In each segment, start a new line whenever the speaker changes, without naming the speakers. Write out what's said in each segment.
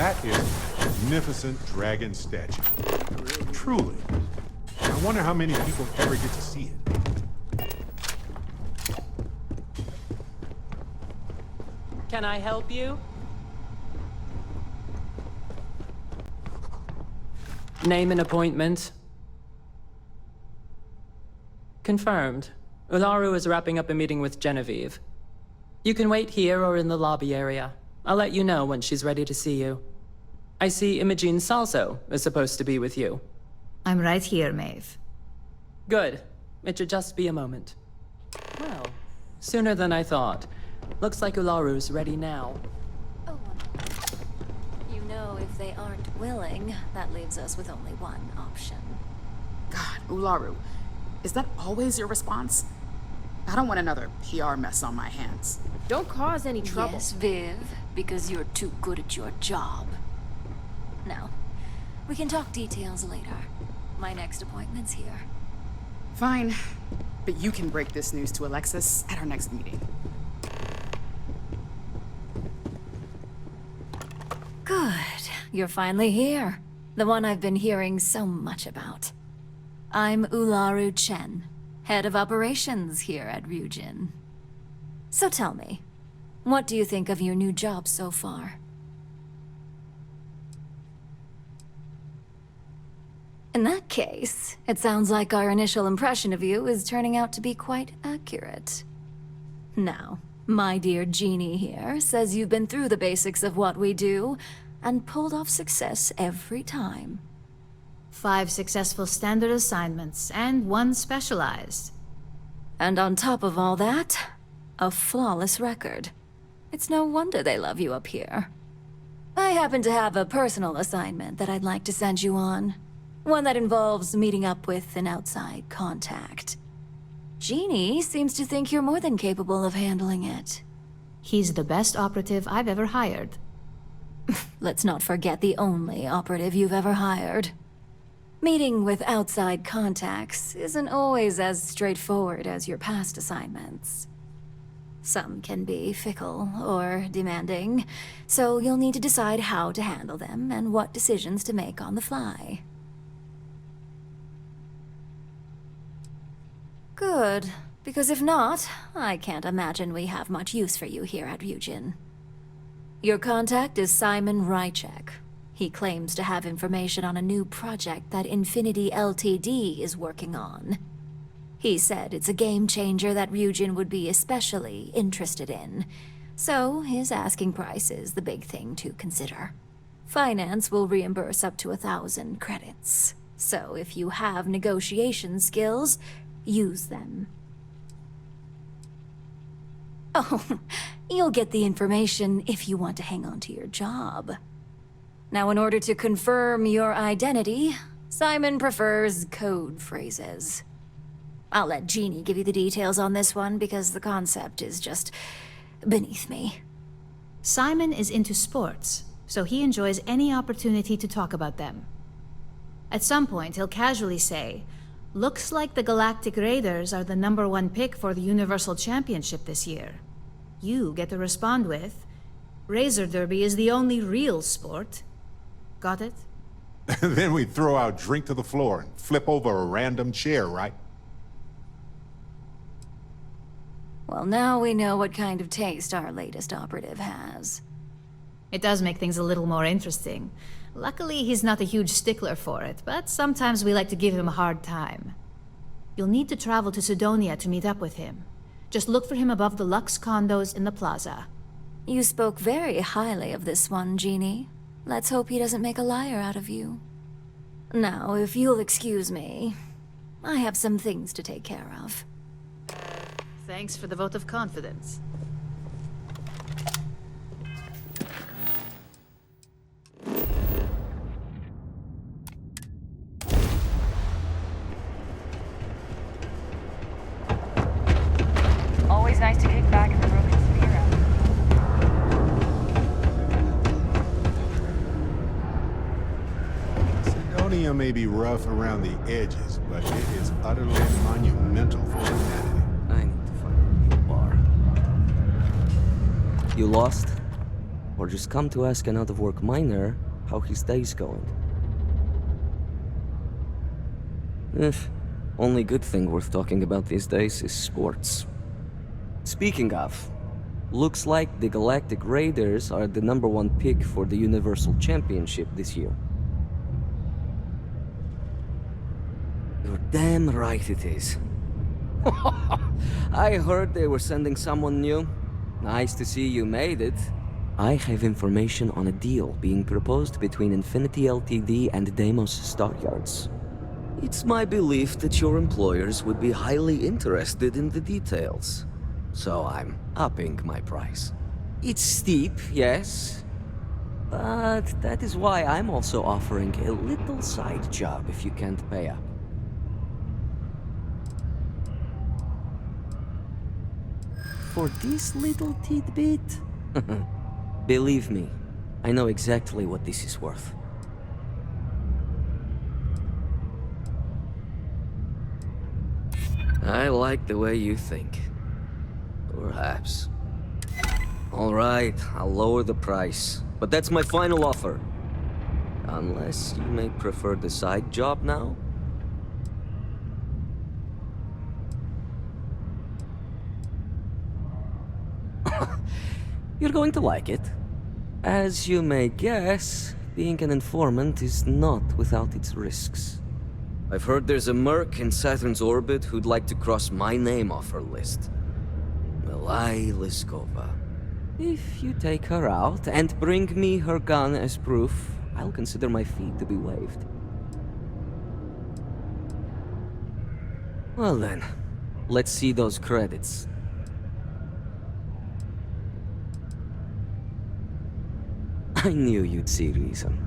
That is a magnificent dragon statue. Truly. I wonder how many people ever get to see it.
Can I help you? Name and appointment. Confirmed. Ularu is wrapping up a meeting with Genevieve. You can wait here or in the lobby area. I'll let you know when she's ready to see you. I see Imogene Salso is supposed to be with you.
I'm right here, Maeve.
Good. It should just be a moment. Well, sooner than I thought. Looks like Ularu's ready now.
Oh, you know, if they aren't willing, that leaves us with only one option.
God, Ularu, is that always your response? I don't want another PR mess on my hands.
Don't cause any trouble.
Yes, Viv, because you're too good at your job. Now, we can talk details later. My next appointment's here.
Fine, but you can break this news to Alexis at our next meeting.
Good. You're finally here. The one I've been hearing so much about. I'm Ularu Chen, head of operations here at Ryujin. So tell me, what do you think of your new job so far? In that case, it sounds like our initial impression of you is turning out to be quite accurate. Now, my dear Jeannie here says you've been through the basics of what we do, and pulled off success every time.
5 successful standard assignments, and 1 specialized.
And on top of all that, a flawless record. It's no wonder they love you up here. I happen to have a personal assignment that I'd like to send you on. One that involves meeting up with an outside contact. Jeannie seems to think you're more than capable of handling it.
He's the best operative I've ever hired.
Let's not forget the only operative you've ever hired. Meeting with outside contacts isn't always as straightforward as your past assignments. Some can be fickle or demanding, so you'll need to decide how to handle them and what decisions to make on the fly. Good, because if not, I can't imagine we have much use for you here at Ryujin. Your contact is Simon Rychek. He claims to have information on a new project that Infinity Ltd. Is working on. He said it's a game changer that Ryujin would be especially interested in, so his asking price is the big thing to consider. Finance will reimburse up to 1,000 credits, so if you have negotiation skills, use them. Oh, you'll get the information if you want to hang on to your job. Now, in order to confirm your identity, Simon prefers code phrases. I'll let Jeannie give you the details on this one because the concept is just beneath me.
Simon is into sports, so he enjoys any opportunity to talk about them. At some point, he'll casually say, "Looks like the Galactic Raiders are the #1 pick for the Universal Championship this year." You get to respond with, "Razor Derby is the only real sport." Got it?
Then we throw our drink to the floor and flip over a random chair, right?
Well, now we know what kind of taste our latest operative has.
It does make things a little more interesting. Luckily, he's not a huge stickler for it, but sometimes we like to give him a hard time. You'll need to travel to Sidonia to meet up with him. Just look for him above the Lux condos in the plaza.
You spoke very highly of this one, Jeannie. Let's hope he doesn't make a liar out of you. Now, if you'll excuse me, I have some things to take care of.
Thanks for the vote of confidence.
Always nice to kick back in the broken sphere.
Sidonia may be rough around the edges, but it is utterly monumental for humanity.
I need to find a new bar. You lost? or just come to ask an out-of-work miner how his day's going. Only good thing worth talking about these days is sports. Speaking of, looks like the Galactic Raiders are the #1 pick for the Universal Championship this year. You're damn right it is. I heard they were sending someone new. Nice to see you made it. I have information on a deal being proposed between Infinity Ltd and Deimos Stockyards. It's my belief that your employers would be highly interested in the details. So I'm upping my price. It's steep, yes. But that is why I'm also offering a little side job if you can't pay up. For this little tidbit? Believe me, I know exactly what this is worth. I like the way you think. Perhaps. All right, I'll lower the price. But that's my final offer. Unless you may prefer the side job now? You're going to like it. As you may guess, being an informant is not without its risks. I've heard there's a merc in Saturn's orbit who'd like to cross my name off her list. Malai Liskova. If you take her out and bring me her gun as proof, I'll consider my fee to be waived. Well then, let's see those credits. I knew you'd see reason.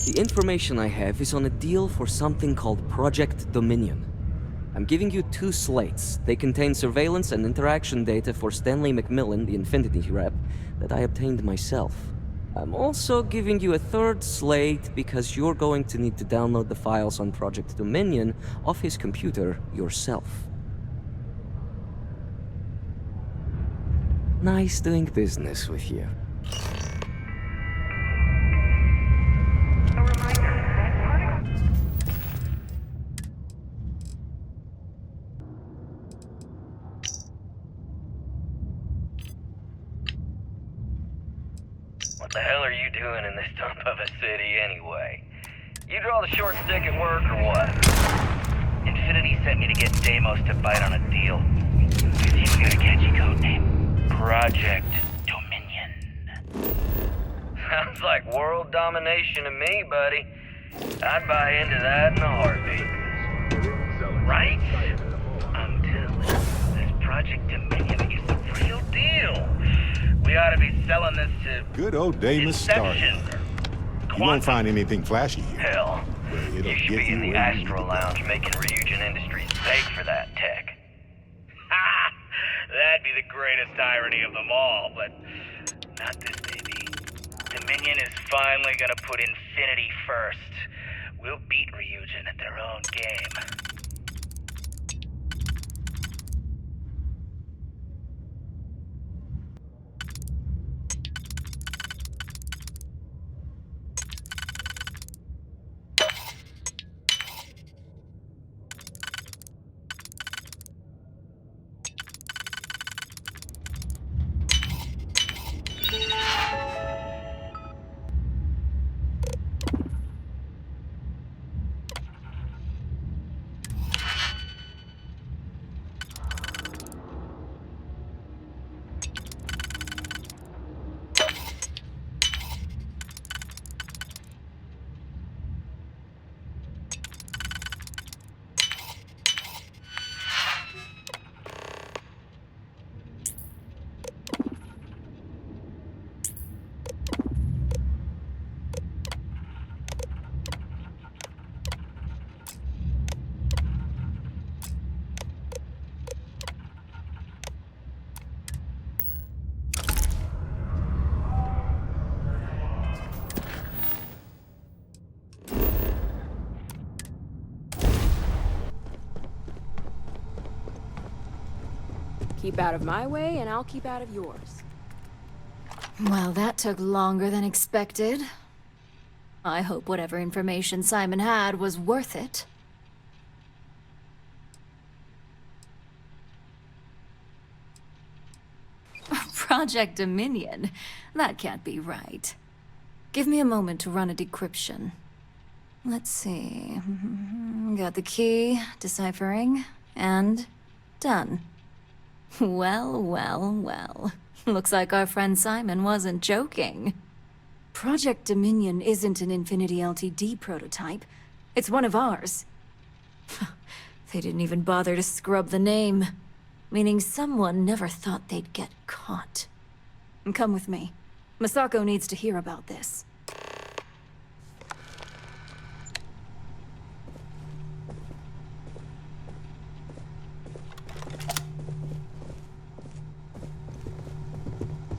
The information I have is on a deal for something called Project Dominion. I'm giving you 2 slates. They contain surveillance and interaction data for Stanley McMillan, the Infinity rep, that I obtained myself. I'm also giving you a 3rd slate because you're going to need to download the files on Project Dominion off his computer yourself. Nice doing business with you.
What the hell are you doing in this dump of a city anyway? You draw the short stick at work or what? Infinity sent me to get Deimos to bite on a deal. He's got a catchy code name. Project Dominion. Sounds like world domination to me, buddy. I'd buy into that in a heartbeat. Right? I'm telling you, this Project Dominion is the real deal. We ought to be selling this to...
Good old Deimos Starfield. You won't find anything flashy here.
Hell,
But it'll
you should
get
be in
you
the
where you need
Astro
to go.
Lounge making Ryujin Industries beg for that tech. Ha! That'd be the greatest irony of them all, but not this baby. Dominion is finally gonna put Infinity first. We'll beat Ryujin at their own game.
Keep out of my way, and I'll keep out of yours.
Well, that took longer than expected. I hope whatever information Simon had was worth it. Project Dominion? That can't be right. Give me a moment to run a decryption. Let's see. Got the key, deciphering, and done. Well, well, well. Looks like our friend Simon wasn't joking. Project Dominion isn't an Infinity LTD prototype. It's one of ours. They didn't even bother to scrub the name. Meaning someone never thought they'd get caught. Come with me. Masako needs to hear about this.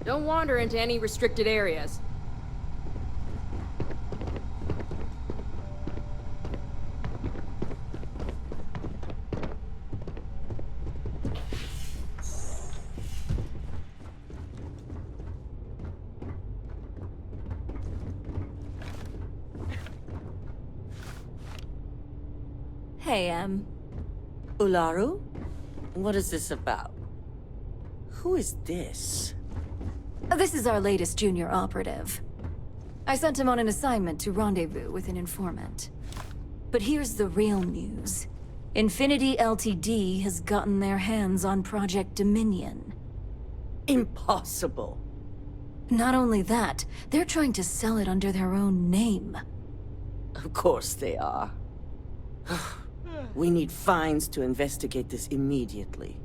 Don't wander into any restricted areas.
Hey,
Ularu? What is this about? Who is this?
This is our latest junior operative. I sent him on an assignment to rendezvous with an informant. But here's the real news. Infinity LTD has gotten their hands on Project Dominion.
Impossible.
Not only that, they're trying to sell it under their own name.
Of course they are. We need fines to investigate this immediately.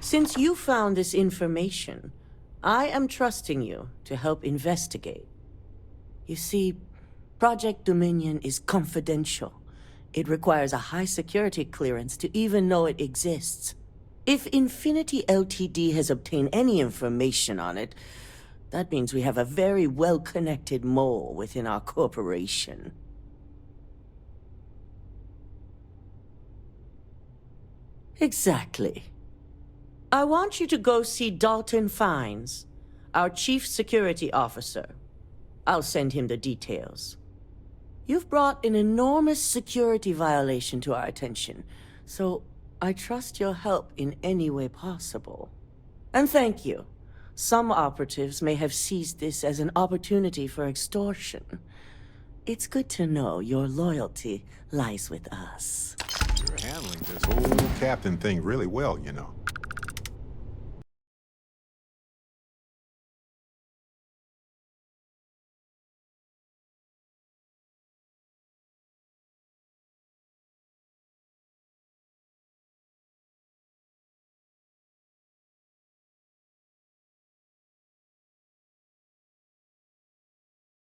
Since you found this information, I am trusting you to help investigate. You see, Project Dominion is confidential. It requires a high security clearance to even know it exists. If Infinity LTD has obtained any information on it, that means we have a very well-connected mole within our corporation. Exactly. I want you to go see Dalton Fines, our chief security officer. I'll send him the details. You've brought an enormous security violation to our attention, so I trust your help in any way possible. And thank you. Some operatives may have seized this as an opportunity for extortion. It's good to know your loyalty lies with us.
You're handling this whole captain thing really well, you know.